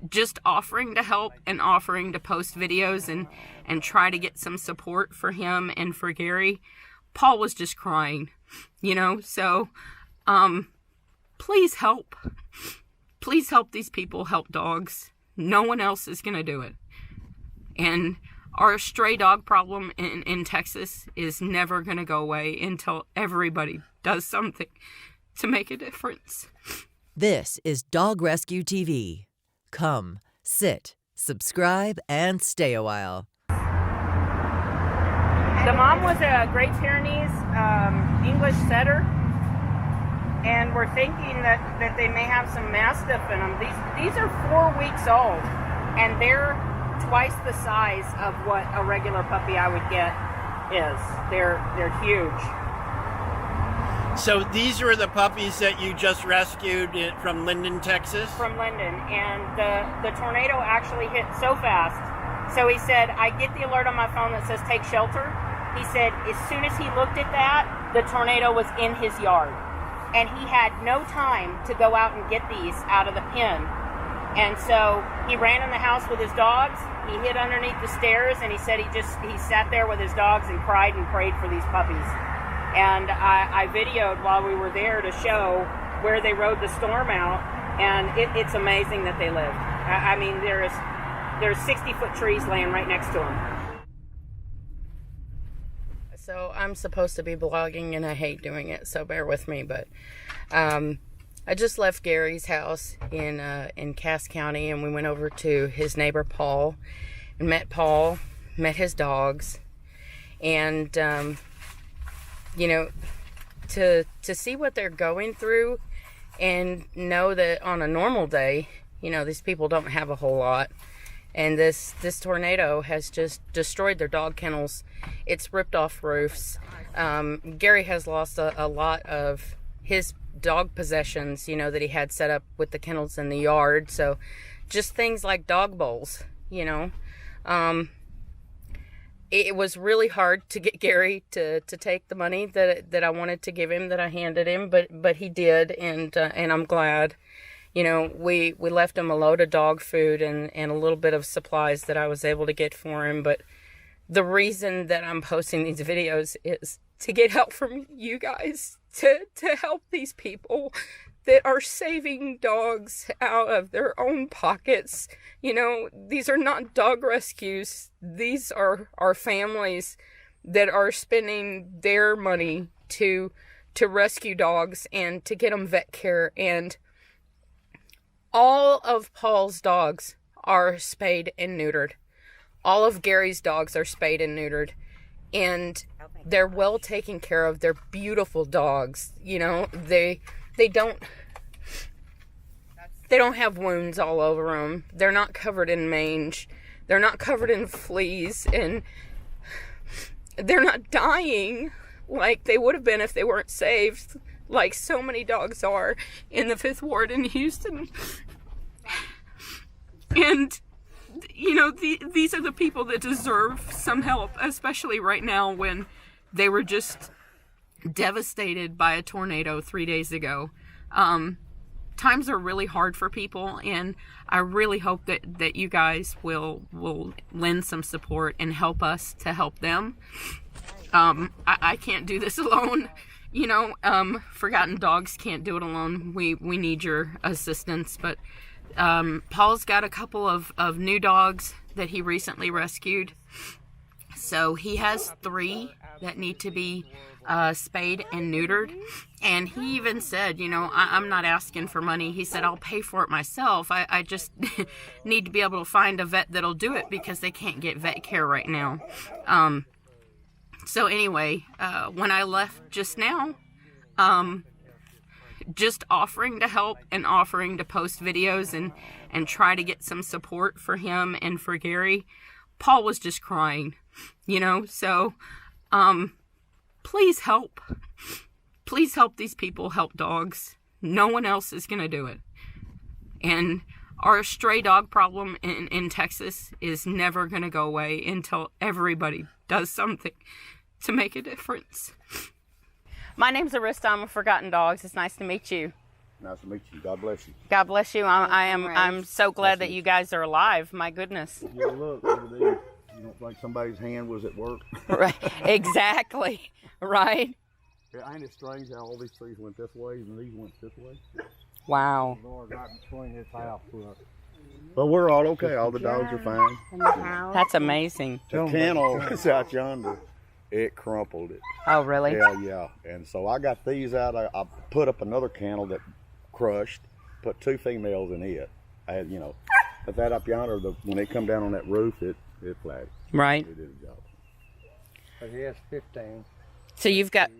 just offering to help and offering to post videos and try to get some support for him and for Gary, Paul was just crying, so please help. Please help these people help dogs. No one else is going to do it. And our stray dog problem in Texas is never going to go away until everybody does something to make a difference. This is Dog Rescue TV. Come, sit, subscribe, and stay a while. The mom was a Great Pyrenees English setter, and we're thinking that they may have some Mastiff in them. These are 4 weeks old, and they're twice the size of what a regular puppy I would get is. They're huge. So these are the puppies that you just rescued from Linden, Texas? From Linden, and the tornado actually hit so fast. So he said, I get the alert on my phone that says take shelter. He said as soon as he looked at that, the tornado was in his yard. And he had no time to go out and get these out of the pen. And so he ran in the house with his dogs. He hid underneath the stairs, and he said he sat there with his dogs and cried and prayed for these puppies. And I videoed while we were there to show where they rode the storm out, and it's amazing that they lived. I mean, there's 60-foot trees laying right next to them. So I'm supposed to be blogging, and I hate doing it, so bear with me. But I just left Gary's house in Cass County, and we went over to his neighbor Paul, and met his dogs, and to see what they're going through and know that on a normal day, these people don't have a whole lot. And this tornado has just destroyed their dog kennels. It's ripped off roofs. Gary has lost a lot of his dog possessions, that he had set up with the kennels in the yard. So just things like dog bowls, It was really hard to get Gary to take the money that I wanted to give him, that I handed him, but he did, and I'm glad. We left him a load of dog food and a little bit of supplies that I was able to get for him. But the reason that I'm posting these videos is to get help from you guys, to help these people that are saving dogs out of their own pockets. These are not dog rescues. These are our families that are spending their money to rescue dogs and to get them vet care. And all of Paul's dogs are spayed and neutered. All of Gary's dogs are spayed and neutered. And they're well taken care of. They're beautiful dogs. They don't have wounds all over them. They're not covered in mange. They're not covered in fleas. And they're not dying like they would have been if they weren't saved, like so many dogs are in the 5th Ward in Houston. And, these are the people that deserve some help, especially right now when they were just devastated by a tornado 3 days ago. Times are really hard for people, and I really hope that you guys will lend some support and help us to help them. I can't do this alone. Forgotten Dogs can't do it alone. We need your assistance. But Paul's got a couple of new dogs that he recently rescued. So he has 3 that need to be spayed and neutered. And he even said, I'm not asking for money. He said, I'll pay for it myself. I just need to be able to find a vet that'll do it because they can't get vet care right now. So anyway, when I left just now, just offering to help and offering to post videos and try to get some support for him and for Gary, Paul was just crying, so please help. Please help these people help dogs. No one else is going to do it. And our stray dog problem in Texas is never going to go away until everybody does something to make a difference. My name's Arista. I'm with Forgotten Dogs. It's nice to meet you. Nice to meet you. God bless you. God bless you. I'm so glad that you guys are alive. My goodness. Yeah, look over there. You don't think somebody's hand was at work? Right. Exactly. Right. Yeah, ain't it strange how all these trees went this way and these went this way? Wow. The Lord right between his house. But we're all okay. All the dogs are fine. That's amazing. The kennel is out yonder. It crumpled it. Oh, really? Yeah. And so I got these out. I put up another kennel that crushed, put 2 females in it. I had, but that up yonder, when they come down on that roof, it flattened. Right. It did a job. But he has 15. So you've got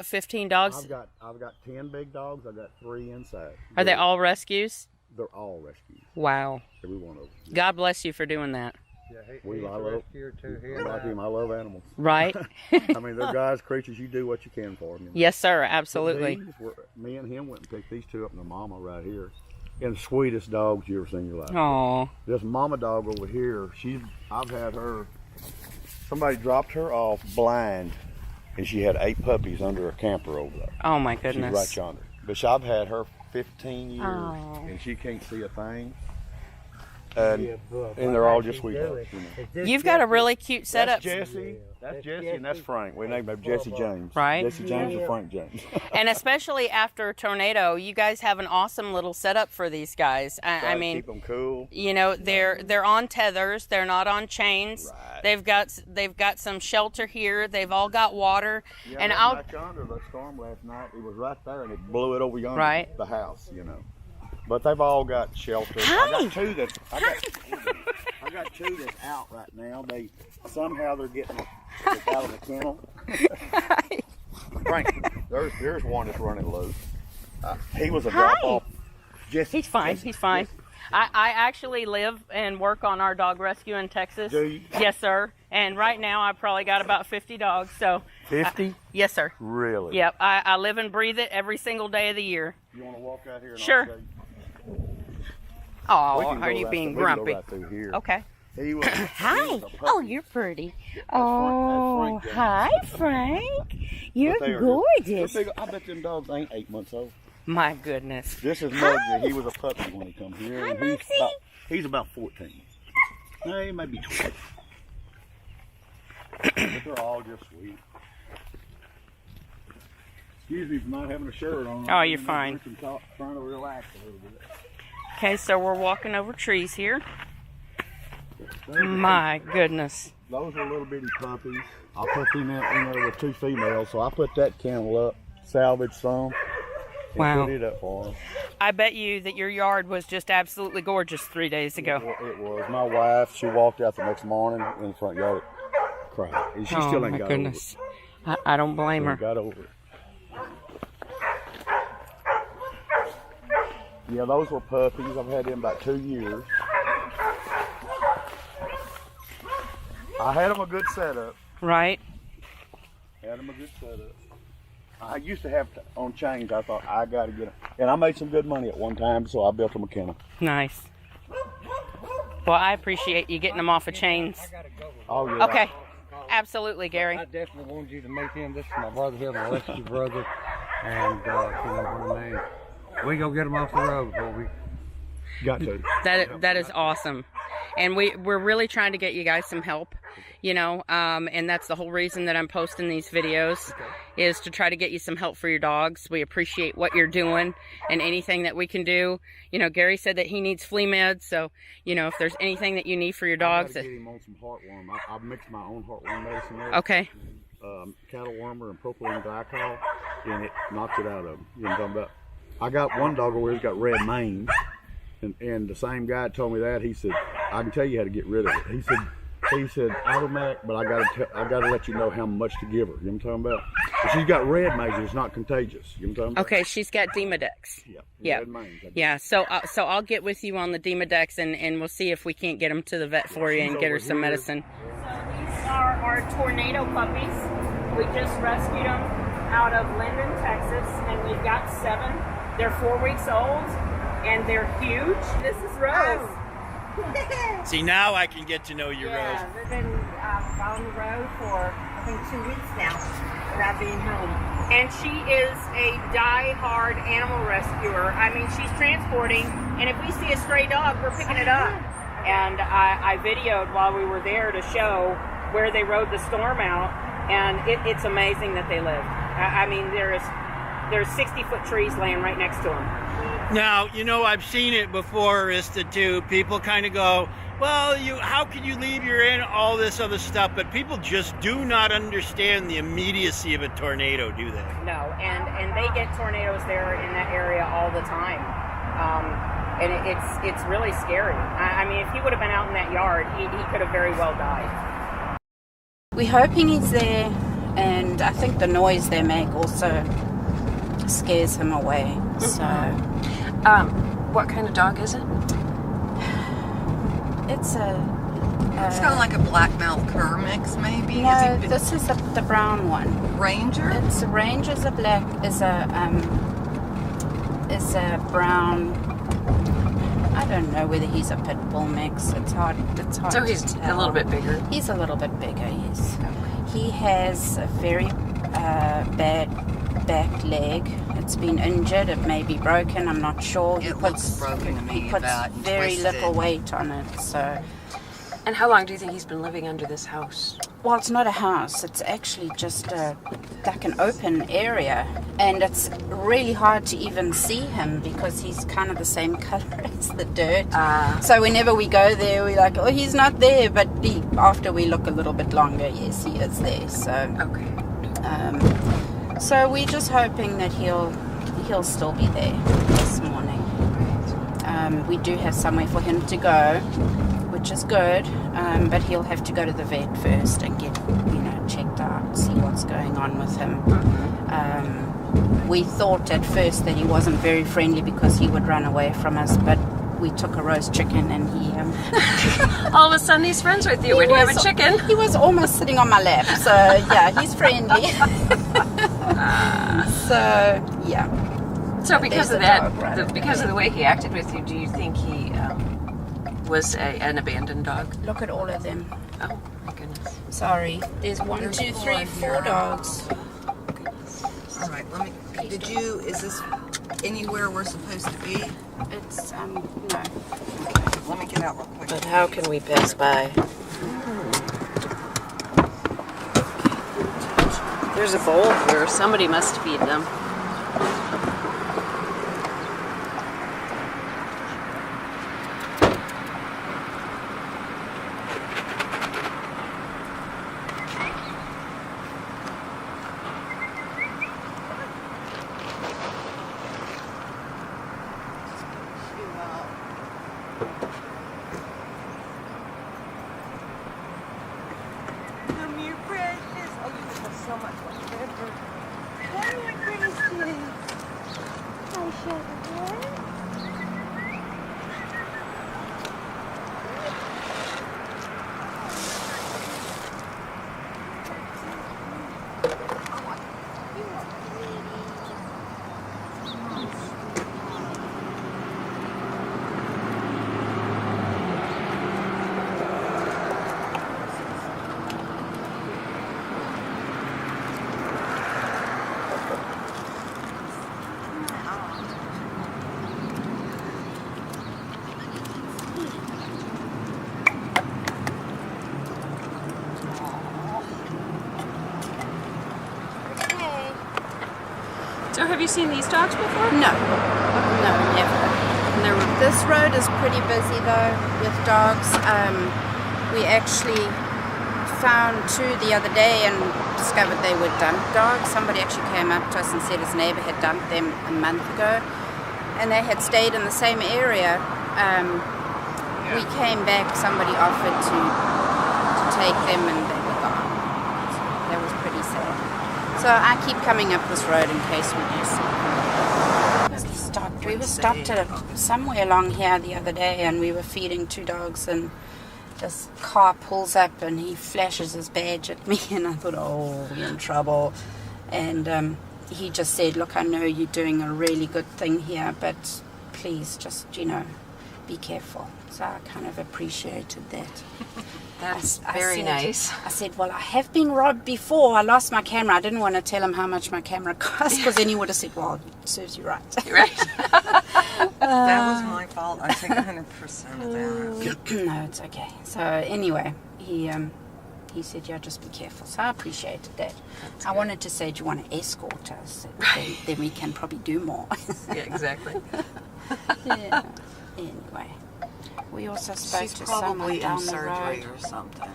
15 dogs? I've got 10 big dogs. I've got 3 inside. Are they all rescues? They're all rescues. Wow. Every one of them. God bless you for doing that. Yeah, he's a rescuer too. I like him. I love animals. Right. I mean, they're guys, creatures. You do what you can for them. Yes, sir. Absolutely. Me and him went and picked these 2 up in the mama right here. And the sweetest dogs you ever seen in your life. Aww. This mama dog over here, I've had her, somebody dropped her off blind, and she had 8 puppies under a camper over there. Oh my goodness. She's right yonder. But I've had her 15 years, and she can't see a thing. And they're all just sweet dogs. You've got a really cute setup. That's Jesse. That's Jesse, and that's Frank. We named him Jesse James. Right. Jesse James and Frank James. And especially after a tornado, you guys have an awesome little setup for these guys. I mean, keep them cool. They're on tethers. They're not on chains. Right. They've got some shelter here. They've all got water. Yeah, and back yonder, the storm last night, it was right there, and it blew it over yonder. Right. The house, But they've all got shelter. Hi. I got 2 that's out right now. They're getting out of the kennel. Frank, there's one that's running loose. He was a drop off. He's fine. He's fine. I actually live and work on our dog rescue in Texas. Do you? Yes, sir. And right now I probably got about 50 dogs. So 50? Yes, sir. Really? Yep. I live and breathe it every single day of the year. You want to walk out here? And Sure. I'll show you? Oh, are you being grumpy? Right through here. Okay. He was, Hi. Oh, you're pretty. Oh, Frank hi, Frank. You're gorgeous. I bet them dogs ain't 8 months old. My goodness. This is Muggsy. He was a puppy when he come here. Hi, And Muggsy. he's about 14. No, he may be 12. But they're all just sweet. Excuse me for not having a shirt on. Oh, you're fine. Trying to relax a little bit. Okay, so we're walking over trees here. My goodness. Those are little bitty puppies. I put them in there with 2 females, so I put that kennel up, salvaged some, and Wow. put it up for them. I bet you that your yard was just absolutely gorgeous 3 days ago. It was. My wife, she walked out the next morning in the front yard, cried. And she still ain't my got goodness. I don't blame over it. her. Got over it. Yeah, those were puppies. I've had them about 2 years. I had them a good setup. Right. Had them a good setup. I used to have on chains. I thought I got to get them, and I made some good money at one time, so I built them a kennel. Nice. Well, I appreciate you getting them off of chains. Oh yeah. Okay. Absolutely, Gary. I definitely wanted you to meet him. This is my brother here, my rescue brother. And, we go get him off the road before we Got to. That is awesome. And we're really trying to get you guys some help, and that's the whole reason that I'm posting these videos, is to try to get you some help for your dogs. We appreciate what you're doing and anything that we can do. Gary said that he needs flea meds, so, if there's anything that you need for your dogs. I got to get him on some heartworm. I mixed my own heartworm medicine there. Okay. Cattle wormer and propylene glycol, and it knocks it out of him. You know what I'm talking about? I got one dog over here who's got red mane, and the same guy told me that. He said, I can tell you how to get rid of it. He said automatic, but I gotta let you know how much to give her. You know what I'm talking about? If she's got red mane, it's not contagious. You know what I'm talking about? Okay, she's got Demodex. Yeah. Red mane. Yeah, so I'll get with you on the Demodex, and we'll see if we can't get them to the vet for you and get her some medicine. So these are our tornado puppies. We just rescued them out of Linden, Texas, and we've got 7. They're 4 weeks old, and they're huge. This is Rose. See, now I can get to know you, Rose. They've been on the road for, I think, 2 weeks now. that being held. And she is a die-hard animal rescuer. I mean, she's transporting, and if we see a stray dog, we're picking it up. And I videoed while we were there to show where they rode the storm out, and it's amazing that they lived. I mean, there's 60-foot trees laying right next to them. Now, you know, I've seen it before, Arista, too. People kind of go, well, how can you leave your in all this other stuff? But people just do not understand the immediacy of a tornado, do they? No, and they get tornadoes there in that area all the time. And it's really scary. I mean, if he would have been out in that yard, he could have very well died. We're hoping he's there, and I think the noise they make also scares him away. So, what kind of dog is it? it's It's kind of like a black mouth cur mix, maybe. no. This is the brown one. Ranger. It's a Ranger. Is a black. Is a brown. I don't know whether he's a pit bull mix. It's hard. So he's to tell. a little bit bigger. He's a little bit bigger. Yes. He has a very bad back leg. It's been injured. It may be broken. I'm not sure. It looks broken to me. He puts about very twisted. little weight on it. So, And how long do you think he's been living under this house? well, it's not a house. It's actually just like an open area, and it's really hard to even see him because he's kind of the same color as the dirt. So whenever we go there, we're like, oh, he's not there. But after we look a little bit longer, yes, he is there. So Okay. So we're just hoping that he'll still be there this morning. We do have somewhere for him to go, which is good, but he'll have to go to the vet first and get, checked out, see what's going on with him. We thought at first that he wasn't very friendly because he would run away from us, but we took a roast chicken and he... All of a sudden he's friends with you when you have a chicken. He was almost sitting on my lap, so yeah, he's friendly. So, yeah. So because There's of a dog right that, over because there. of the way he acted with you, do you think he was an abandoned dog? Look at all of them. Oh my goodness. Sorry. There's 1, 2, 3, 4 dogs. All right, is this anywhere we're supposed to be? It's, no. Let me get out real quick. But how can we pass by? There's a bowl here. Somebody must feed them. Come here, precious. Oh, you look so much like River. Come here, precious. Hi, sugar boy. So have you seen these dogs before? No, never. This road is pretty busy though with dogs. We actually found 2 the other day and discovered they were dumped dogs. Somebody actually came up to us and said his neighbor had dumped them a month ago, and they had stayed in the same area. We came back, somebody offered to take them, and they were gone. So that was pretty sad. So I keep coming up this road in case we do see them. We were stopped at somewhere along here the other day, and we were feeding 2 dogs, and this car pulls up and he flashes his badge at me, and I thought, oh, we're in trouble. And he just said, look, I know you're doing a really good thing here, but please just, be careful. So I kind of appreciated that. That's I very said- nice. I said, well, I have been robbed before. I lost my camera. I didn't want to tell him how much my camera cost, because then he would have said, well, it serves you right. Right. That was my fault. I take 100% of that. No, it's okay. So anyway, he said, yeah, just be careful. So I appreciated that. I wanted to say, do you want to escort us? Then we can probably do more. Yeah, exactly. Yeah. Anyway, we also spoke She's to someone probably in down the surgery road. or something.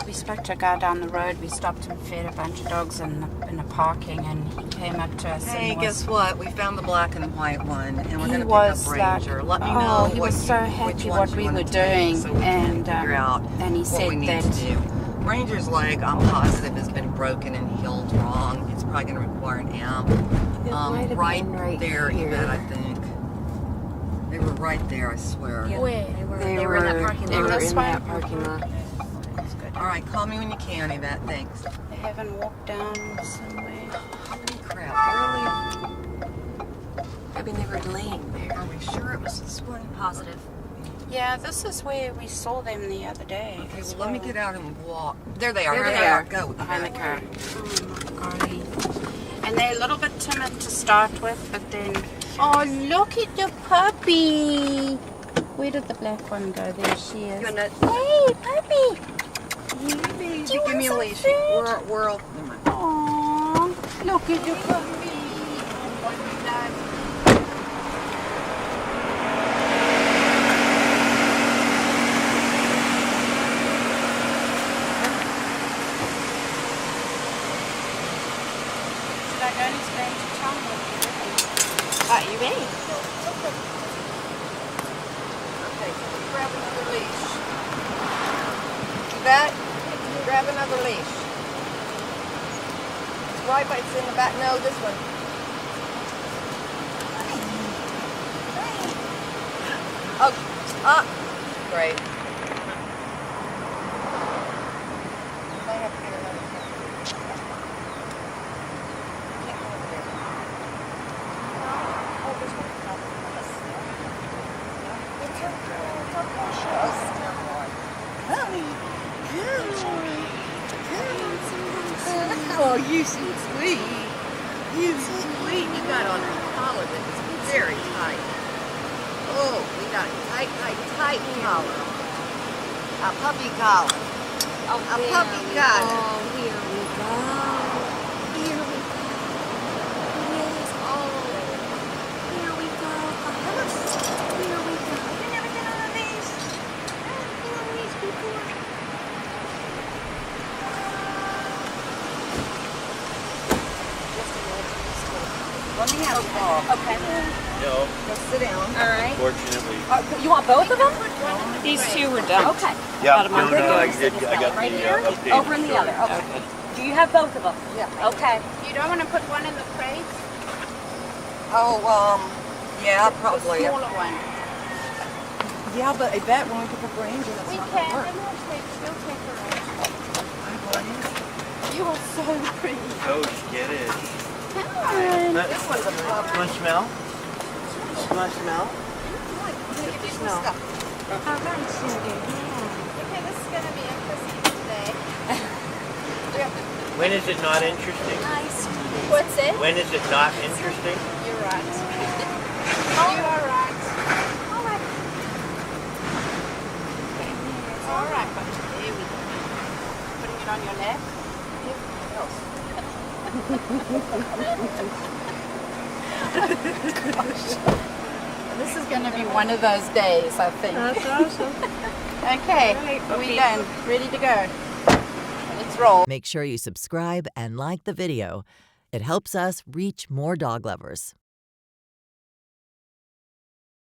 We spoke to a guy down the road. We stopped and fed a bunch of dogs in the parking, and he came up to us. Hey, and was, guess what? We found the black and white one, and we're he going to pick was up Ranger. like, Let me know he was so happy which what ones we you were want to take doing, so we can figure out and he what said we need that to do. Ranger's leg, I'm positive, has been broken and healed wrong. It's probably going to require an amp. might have Right been right there, here. Yvette, I think. They were right there, I swear. where They were in that parking lot. this one? Parking lot. That's good. All right, call me when you can, Yvette. Thanks. They haven't walked down somewhere. Holy crap, really? I mean, they were laying there. Are we sure it was this one? Positive. Yeah, this is where we saw them the other day. Okay, as well, let me well. get out and walk. There they are. There Here they they are. are. Go. Behind the Yvette. car. Oh my golly. And they're a little bit timid to start with, but then... Oh, look at the puppy! Where did the black one go? There she is. You wanna- Hey, puppy! Baby, Do you give me a want leash. some food? We're all... Never mind. Aww, look at the puppy! Oh, my God. Should I go and explain to Tom what you're doing? You may. Okay, grab another leash. Yvette, grab another leash. It's right, but it's in the back. No, this one. Oh, great. Might have to get another one. Can't go over there. Oh, there's one. Oh, you so sweet. You sweet. You got on a collar that was very tight. Oh, we got a tight collar. A puppy collar. A puppy collar. Oh, here we go. Here we go. Yes. Oh. Here we go. Here we go. You never been on a leash? Been on a leash before? Let me have a Okay. No, Go sit down. All right. fortunately. You want both of them? These two were done. Okay. Yeah, Got 'em on no, video. I got Right the here? updated Over in the story. other. Okay. Do you have both of them? Yeah. Okay. You don't want to put one in the crate? Oh, yeah, probably. The smaller one. Yeah, but I bet when we pick up Ranger, that's We not can. gonna work. And we'll take her out. You are so pretty. Coach, get it. Come on. This one's a puppy. Want to smell? Want to smell? Get the smell. All right, Sugar. Okay, this is going to be interesting today. When is it not interesting? What's it? When is it not interesting? You're right. You are right. All right. All right, but there we go. Putting it on your lap. This is going to be one of those days, I think. That's awesome. Okay, we're done. Ready to go. Let's roll. Make sure you subscribe and like the video. It helps us reach more dog lovers.